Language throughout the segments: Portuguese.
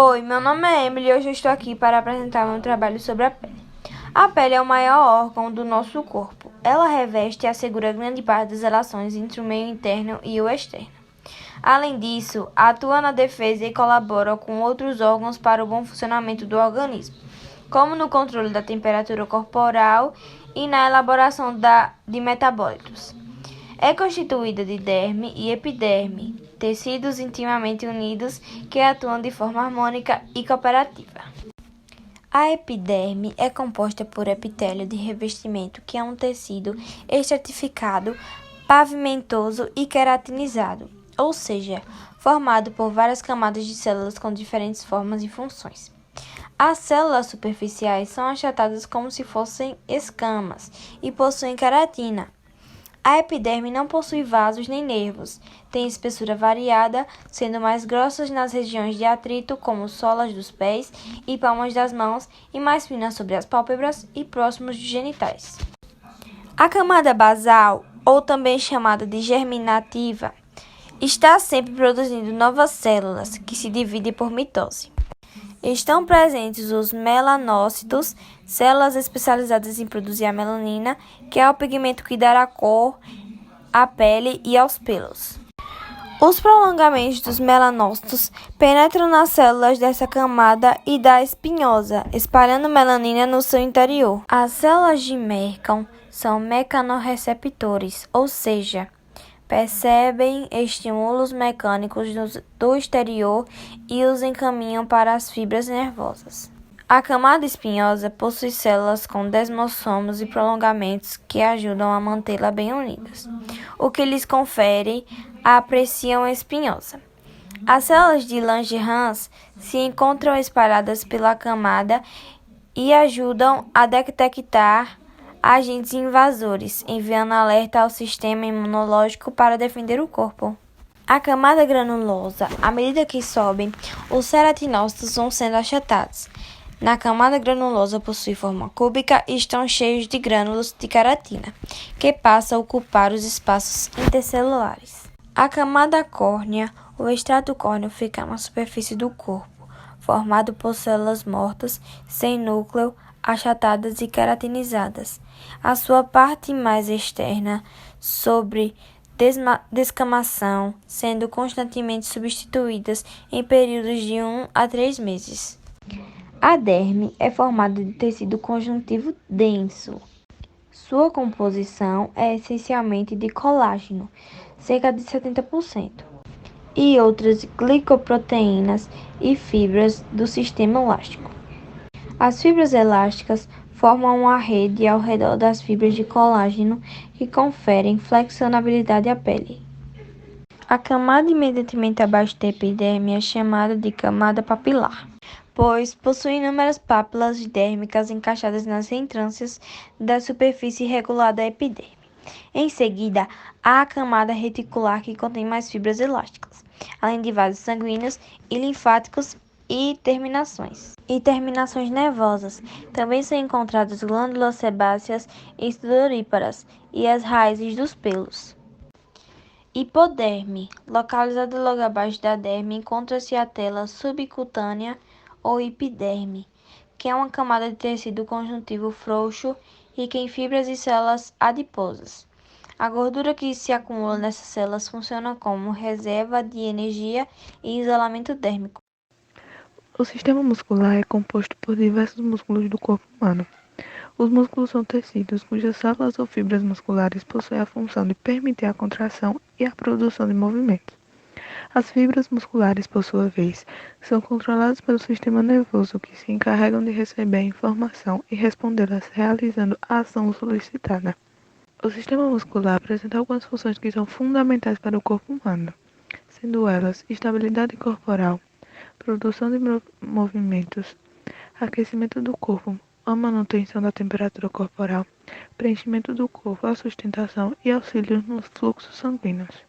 Oi, meu nome é Emily e hoje eu estou aqui para apresentar meu trabalho sobre a pele. A pele é o maior órgão do nosso corpo. Ela reveste e assegura grande parte das relações entre o meio interno e o externo. Além disso, atua na defesa e colabora com outros órgãos para o bom funcionamento do organismo, como no controle da temperatura corporal e na elaboração de metabólitos. É constituída de derme e epiderme, tecidos intimamente unidos que atuam de forma harmônica e cooperativa. A epiderme é composta por epitélio de revestimento, que é um tecido estratificado, pavimentoso e queratinizado, ou seja, formado por várias camadas de células com diferentes formas e funções. As células superficiais são achatadas como se fossem escamas e possuem queratina. A epiderme não possui vasos nem nervos, tem espessura variada, sendo mais grossas nas regiões de atrito, como solas dos pés e palmas das mãos, e mais finas sobre as pálpebras e próximos dos genitais. A camada basal, ou também chamada de germinativa, está sempre produzindo novas células, que se dividem por mitose. Estão presentes os melanócitos, células especializadas em produzir a melanina, que é o pigmento que dá a cor à pele e aos pelos. Os prolongamentos dos melanócitos penetram nas células dessa camada e da espinhosa, espalhando melanina no seu interior. As células de Merkel são mecanorreceptores, ou seja, percebem estímulos mecânicos do exterior e os encaminham para as fibras nervosas. A camada espinhosa possui células com desmossomos e prolongamentos que ajudam a mantê-la bem unidas, o que lhes confere a pressão espinhosa. As células de Langerhans se encontram espalhadas pela camada e ajudam a detectar agentes invasores, enviando alerta ao sistema imunológico para defender o corpo. A camada granulosa, à medida que sobem, os queratinócitos vão sendo achatados. Na camada granulosa possui forma cúbica e estão cheios de grânulos de queratina, que passam a ocupar os espaços intercelulares. A camada córnea, o extrato córneo, fica na superfície do corpo, formado por células mortas, sem núcleo, achatadas e queratinizadas. A sua parte mais externa sobre descamação, sendo constantemente substituídas em períodos de 1 a 3 meses. A derme é formada de tecido conjuntivo denso. Sua composição é essencialmente de colágeno, cerca de 70%, e outras glicoproteínas e fibras do sistema elástico. As fibras elásticas formam uma rede ao redor das fibras de colágeno que conferem flexionabilidade à pele. A camada imediatamente abaixo da epiderme é chamada de camada papilar, pois possui inúmeras pápulas dérmicas encaixadas nas entrâncias da superfície irregular da epiderme. Em seguida, há a camada reticular, que contém mais fibras elásticas, além de vasos sanguíneos e linfáticos e terminações nervosas. Também são encontradas glândulas sebáceas e sudoríparas e as raízes dos pelos. Hipoderme. Localizada logo abaixo da derme, encontra-se a tela subcutânea ou epiderme, que é uma camada de tecido conjuntivo frouxo rica em fibras e células adiposas. A gordura que se acumula nessas células funciona como reserva de energia e isolamento térmico. O sistema muscular é composto por diversos músculos do corpo humano. Os músculos são tecidos cujas células ou fibras musculares possuem a função de permitir a contração e a produção de movimentos. As fibras musculares, por sua vez, são controladas pelo sistema nervoso, que se encarregam de receber a informação e respondê-las realizando a ação solicitada. O sistema muscular apresenta algumas funções que são fundamentais para o corpo humano, sendo elas estabilidade corporal, produção de movimentos, aquecimento do corpo, a manutenção da temperatura corporal, preenchimento do corpo, a sustentação e auxílio nos fluxos sanguíneos.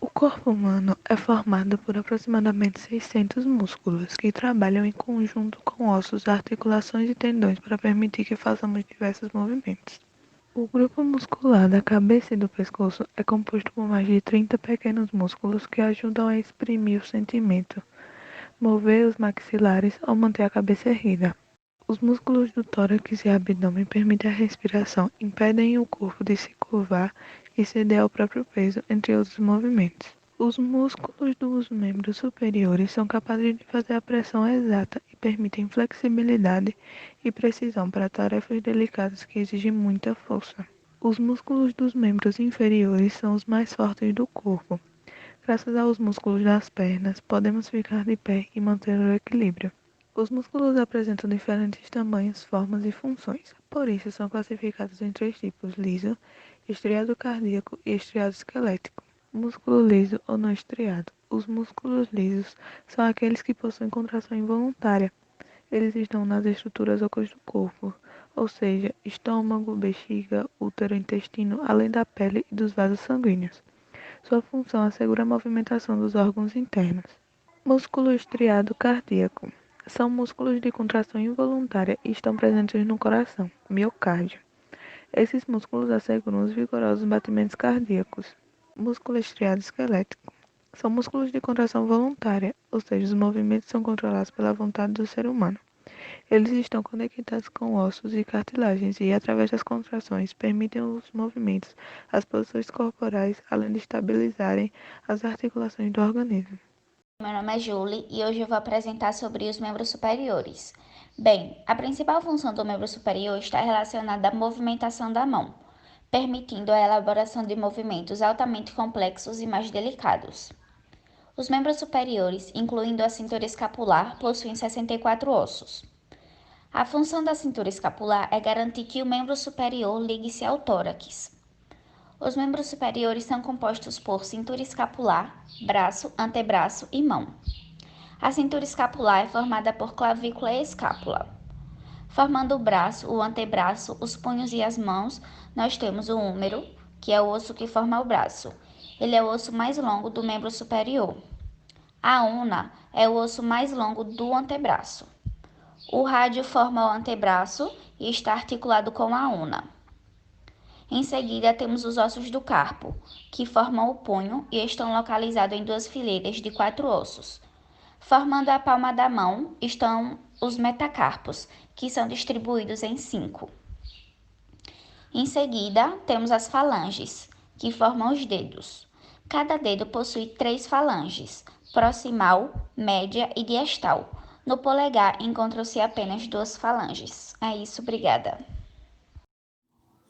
O corpo humano é formado por aproximadamente 600 músculos que trabalham em conjunto com ossos, articulações e tendões para permitir que façamos diversos movimentos. O grupo muscular da cabeça e do pescoço é composto por mais de 30 pequenos músculos que ajudam a exprimir o sentimento, mover os maxilares ou manter a cabeça erguida. Os músculos do tórax e abdômen permitem a respiração, impedem o corpo de se curvar e ceder ao próprio peso, entre outros movimentos. Os músculos dos membros superiores são capazes de fazer a pressão exata e permitem flexibilidade e precisão para tarefas delicadas que exigem muita força. Os músculos dos membros inferiores são os mais fortes do corpo. Graças aos músculos das pernas, podemos ficar de pé e manter o equilíbrio. Os músculos apresentam diferentes tamanhos, formas e funções. Por isso, são classificados em três tipos: liso, estriado cardíaco e estriado esquelético. Músculo liso ou não estriado. Os músculos lisos são aqueles que possuem contração involuntária. Eles estão nas estruturas ocas do corpo, ou seja, estômago, bexiga, útero, intestino, além da pele e dos vasos sanguíneos. Sua função assegura a movimentação dos órgãos internos. Músculo estriado cardíaco. São músculos de contração involuntária e estão presentes no coração, miocárdio. Esses músculos asseguram os vigorosos batimentos cardíacos. Músculo estriado esquelético. São músculos de contração voluntária, ou seja, os movimentos são controlados pela vontade do ser humano. Eles estão conectados com ossos e cartilagens e, através das contrações, permitem os movimentos, as posições corporais, além de estabilizarem as articulações do organismo. Meu nome é Julie e hoje eu vou apresentar sobre os membros superiores. Bem, a principal função do membro superior está relacionada à movimentação da mão, permitindo a elaboração de movimentos altamente complexos e mais delicados. Os membros superiores, incluindo a cintura escapular, possuem 64 ossos. A função da cintura escapular é garantir que o membro superior ligue-se ao tórax. Os membros superiores são compostos por cintura escapular, braço, antebraço e mão. A cintura escapular é formada por clavícula e escápula. Formando o braço, o antebraço, os punhos e as mãos, nós temos o húmero, que é o osso que forma o braço. Ele é o osso mais longo do membro superior. A una é o osso mais longo do antebraço. O rádio forma o antebraço e está articulado com a una. Em seguida, temos os ossos do carpo, que formam o punho e estão localizados em duas fileiras de 4 ossos. Formando a palma da mão estão os metacarpos, que são distribuídos em 5. Em seguida, temos as falanges, que formam os dedos. Cada dedo possui 3 falanges, proximal, média e distal. No polegar encontram-se apenas 2 falanges. É isso, obrigada.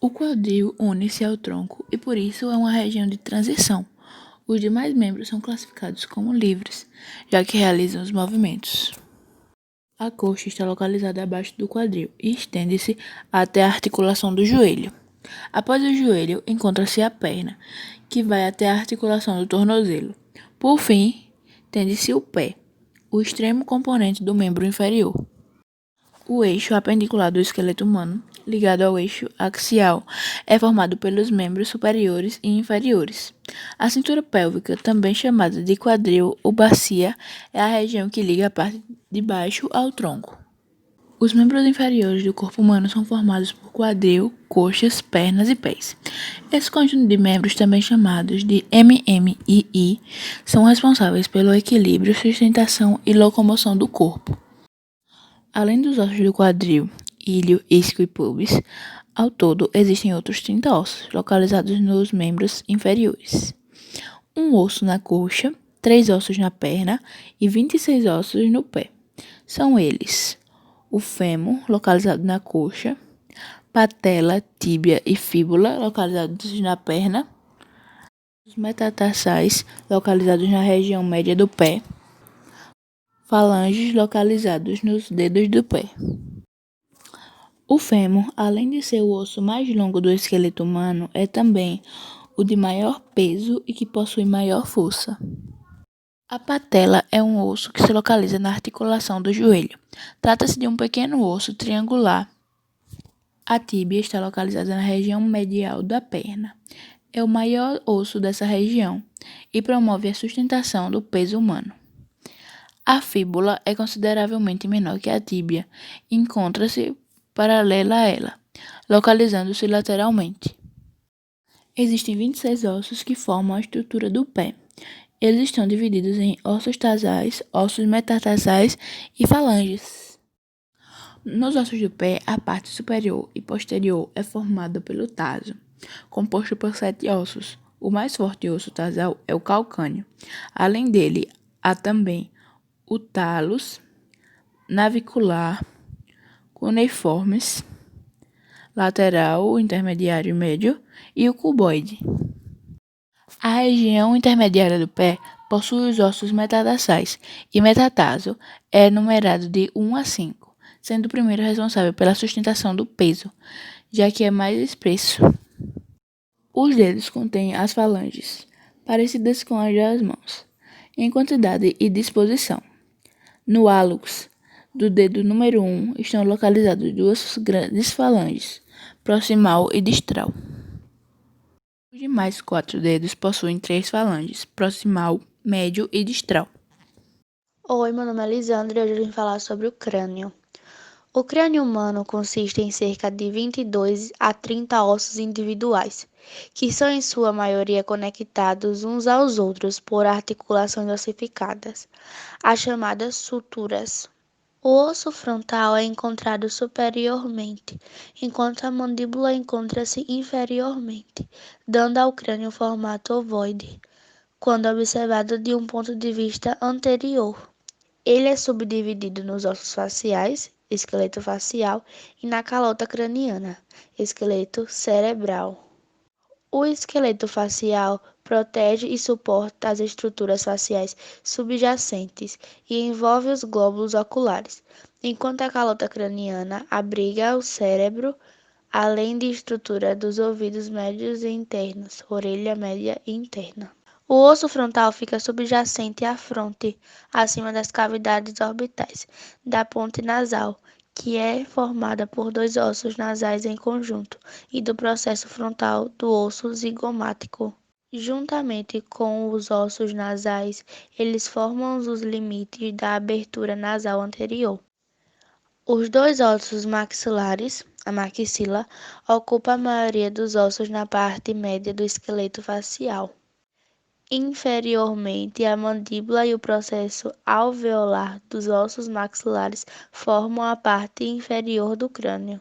O quadril une-se ao tronco e por isso é uma região de transição. Os demais membros são classificados como livres, já que realizam os movimentos. A coxa está localizada abaixo do quadril e estende-se até a articulação do joelho. Após o joelho, encontra-se a perna, que vai até a articulação do tornozelo. Por fim, tende-se o pé, o extremo componente do membro inferior. O eixo apendicular do esqueleto humano, ligado ao eixo axial, é formado pelos membros superiores e inferiores. A cintura pélvica, também chamada de quadril ou bacia, é a região que liga a parte de baixo ao tronco. Os membros inferiores do corpo humano são formados por quadril, coxas, pernas e pés. Esse conjunto de membros, também chamados de MMII, são responsáveis pelo equilíbrio, sustentação e locomoção do corpo. Além dos ossos do quadril, ilho, isquio e pubis, ao todo existem outros 30 ossos, localizados nos membros inferiores. Um osso na coxa, 3 ossos na perna e 26 ossos no pé. São eles: o fêmur, localizado na coxa, patela, tíbia e fíbula, localizados na perna, os metatarsais, localizados na região média do pé, falanges localizados nos dedos do pé. O fêmur, além de ser o osso mais longo do esqueleto humano, é também o de maior peso e que possui maior força. A patela é um osso que se localiza na articulação do joelho. Trata-se de um pequeno osso triangular. A tíbia está localizada na região medial da perna. É o maior osso dessa região e promove a sustentação do peso humano. A fíbula é consideravelmente menor que a tíbia e encontra-se paralela a ela, localizando-se lateralmente. Existem 26 ossos que formam a estrutura do pé. Eles estão divididos em ossos tarsais, ossos metatarsais e falanges. Nos ossos do pé, a parte superior e posterior é formada pelo tarso, composto por 7 ossos. O mais forte osso tarsal é o calcâneo. Além dele, há também o talos, navicular, cuneiformes, lateral, o intermediário e médio e o cuboide. A região intermediária do pé possui os ossos metatarsais e metatarso é numerado de 1 a 5, sendo o primeiro responsável pela sustentação do peso, já que é mais espesso. Os dedos contêm as falanges, parecidas com as das mãos, em quantidade e disposição. No hálux do dedo número 1 estão localizadas duas grandes falanges, proximal e distal. Os demais 4 dedos possuem 3 falanges, proximal, médio e distal. Oi, meu nome é Lisandra e hoje eu vim falar sobre o crânio. O crânio humano consiste em cerca de 22 a 30 ossos individuais, que são em sua maioria conectados uns aos outros por articulações ossificadas, as chamadas suturas. O osso frontal é encontrado superiormente, enquanto a mandíbula encontra-se inferiormente, dando ao crânio formato ovoide, quando observado de um ponto de vista anterior. Ele é subdividido nos ossos faciais, esqueleto facial, e na calota craniana, esqueleto cerebral. O esqueleto facial protege e suporta as estruturas faciais subjacentes e envolve os glóbulos oculares, enquanto a calota craniana abriga o cérebro, além de estrutura dos ouvidos médios e internos, orelha média e interna. O osso frontal fica subjacente à fronte, acima das cavidades orbitais da ponte nasal, que é formada por 2 ossos nasais em conjunto, e do processo frontal do osso zigomático. Juntamente com os ossos nasais, eles formam os limites da abertura nasal anterior. Os 2 ossos maxilares, a maxila, ocupam a maioria dos ossos na parte média do esqueleto facial. Inferiormente, a mandíbula e o processo alveolar dos ossos maxilares formam a parte inferior do crânio.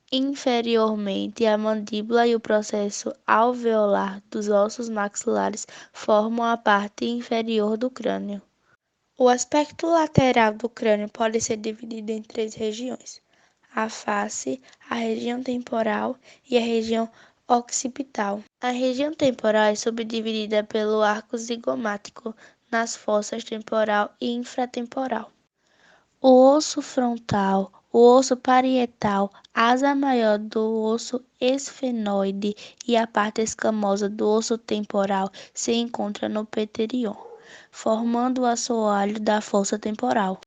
Inferiormente, a mandíbula e o processo alveolar dos ossos maxilares formam a parte inferior do crânio. O aspecto lateral do crânio pode ser dividido em 3 regiões: a face, a região temporal e a região occipital. A região temporal é subdividida pelo arco zigomático nas fossas temporal e infratemporal. O osso frontal, o osso parietal, a asa maior do osso esfenoide e a parte escamosa do osso temporal se encontram no peterion, formando o assoalho da fossa temporal.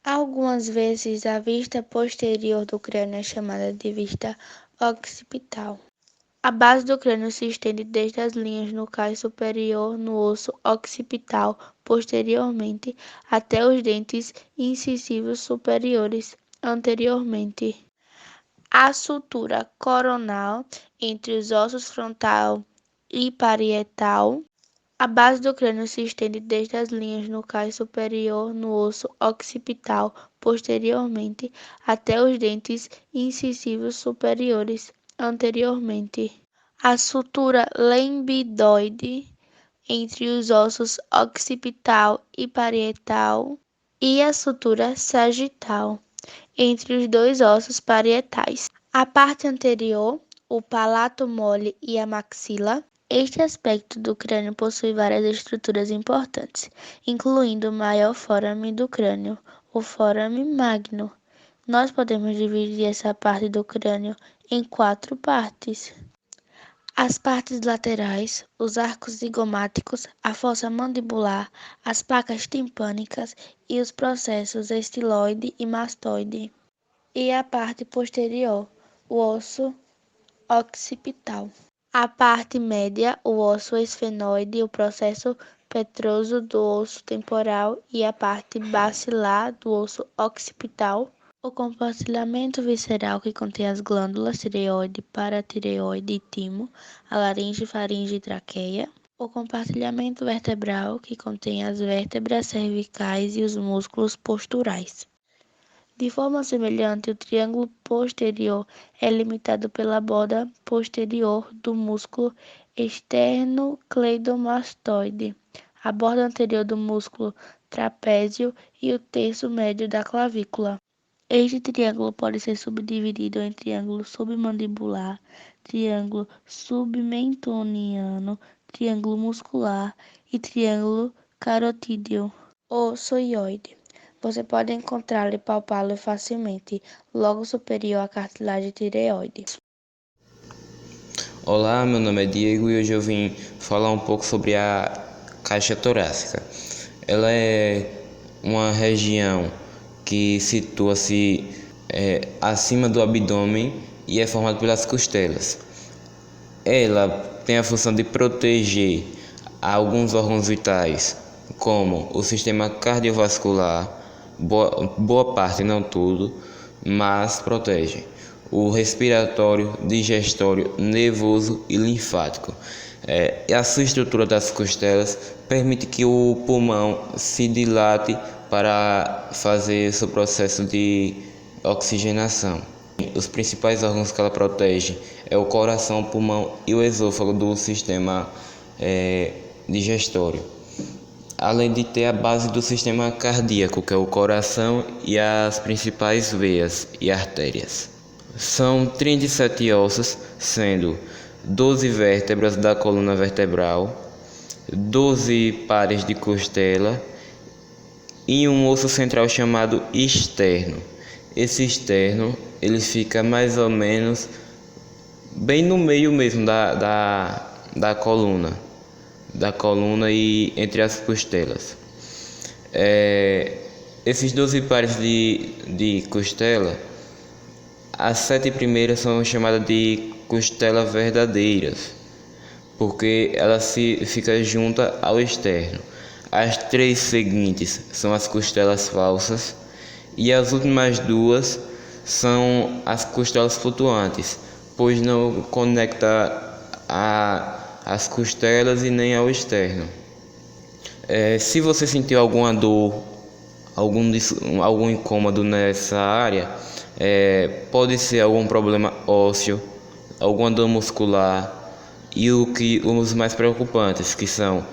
Algumas vezes a vista posterior do crânio é chamada de vista occipital. A base do crânio se estende desde as linhas nucais superior no osso occipital posteriormente até os dentes incisivos superiores anteriormente. A sutura coronal entre os ossos frontal e parietal. A base do crânio se estende desde as linhas nucais superior no osso occipital posteriormente até os dentes incisivos superiores anteriormente. A sutura lembidoide entre os ossos occipital e parietal e a sutura sagital entre os 2 ossos parietais. A parte anterior, o palato mole e a maxila. Este aspecto do crânio possui várias estruturas importantes, incluindo o maior fórame do crânio, o fórame magno. Nós podemos dividir essa parte do crânio em 4 partes: as partes laterais, os arcos zigomáticos, a fossa mandibular, as placas timpânicas e os processos estiloide e mastoide. E a parte posterior, o osso occipital. A parte média, o osso esfenoide, o processo petroso do osso temporal e a parte basilar do osso occipital. O compartilhamento visceral, que contém as glândulas tireoide, paratireoide e timo, a laringe, faringe e traqueia. O compartilhamento vertebral, que contém as vértebras cervicais e os músculos posturais. De forma semelhante, o triângulo posterior é limitado pela borda posterior do músculo esternocleidomastoide, a borda anterior do músculo trapézio e o terço médio da clavícula. Este triângulo pode ser subdividido em triângulo submandibular, triângulo submentoniano, triângulo muscular e triângulo carotídeo ou soioide. Você pode encontrá-lo e palpá-lo facilmente, logo superior à cartilagem tireoide. Olá, meu nome é Diego e hoje eu vim falar um pouco sobre a caixa torácica. Ela é uma região que situa-se acima do abdômen e é formada pelas costelas. Ela tem a função de proteger alguns órgãos vitais, como o sistema cardiovascular, boa parte, não tudo, mas protege o respiratório, digestório, nervoso e linfático. E a sua estrutura das costelas permite que o pulmão se dilate para fazer seu processo de oxigenação. Os principais órgãos que ela protege é o coração, o pulmão e o esôfago do sistema digestório, além de ter a base do sistema cardíaco, que é o coração e as principais veias e artérias. São 37 ossos, sendo 12 vértebras da coluna vertebral, 12 pares de costela e um osso central chamado externo. Esse externo ele fica mais ou menos bem no meio mesmo da coluna e entre as costelas. Esses 12 pares de costela, as 7 primeiras são chamadas de costelas verdadeiras, porque ela fica junta ao externo. As 3 seguintes são as costelas falsas e as últimas 2 são as costelas flutuantes, pois não conecta as costelas e nem ao externo. Se você sentiu alguma dor, algum incômodo nessa área, pode ser algum problema ósseo, alguma dor muscular e os mais preocupantes, que são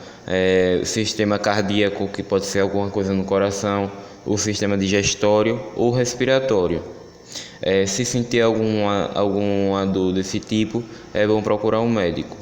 o sistema cardíaco, que pode ser alguma coisa no coração, o sistema digestório ou respiratório. Se sentir alguma dor desse tipo, é bom procurar um médico.